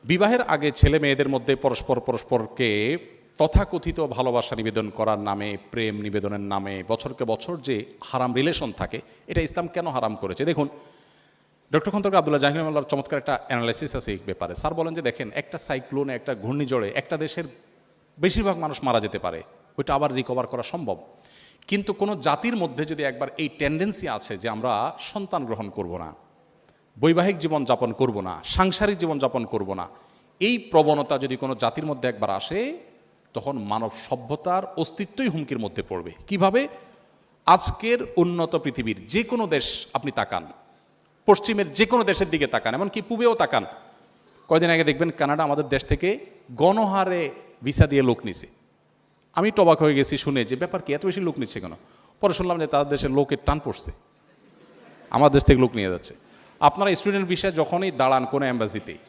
বিবাহের আগে ছেলে মেয়েদের মধ্যে পরস্পরকে তথাকথিত ভালোবাসা নিবেদন করার নামে, প্রেম নিবেদনের নামে বছরকে বছর যে হারাম রিলেশন থাকে, এটা ইসলাম কেন হারাম করেছে? দেখুন, ডক্টর খন্দকার আব্দুল্লাহ জাহির রহমাতুল্লাহর চমৎকার একটা অ্যানালাইসিস আছে এই ব্যাপারে। স্যার বলেন যে দেখেন, একটা সাইক্লোনে, একটা ঘূর্ণিঝড়ে একটা দেশের বেশিরভাগ মানুষ মারা যেতে পারে, ওইটা আবার রিকভার করা সম্ভব। কিন্তু কোনো জাতির মধ্যে যদি একবার এই টেন্ডেন্সি আছে যে আমরা সন্তান গ্রহণ করব না, বৈবাহিক জীবন যাপন করব না, সাংসারিক জীবন যাপন করব না, এই প্রবণতা যদি কোনো জাতির মধ্যে একবার আসে, তখন মানব সভ্যতার অস্তিত্বই হুমকির মধ্যে পড়বে। কিভাবে? আজকের উন্নত পৃথিবীর যে কোনো দেশ আপনি তাকান, পশ্চিমের যে কোনো দেশের দিকে তাকান, এমনকি পূবেও তাকান, কয়দিন আগে দেখবেন কানাডা আমাদের দেশ থেকে গণহারে ভিসা দিয়ে লোক নিছে। আমি তো অবাক হয়ে গেছি শুনে যে ব্যাপার কি, এত বেশি লোক নিচ্ছে কেন? পরে শুনলাম যে তাদের দেশের লোকের টান পড়ছে, আমার দেশ থেকে লোক নিয়ে যাচ্ছে। আপনারা স্টুডেন্ট ভিসা যখনই দাঁড়ান কোনো অ্যাম্বাসিতে,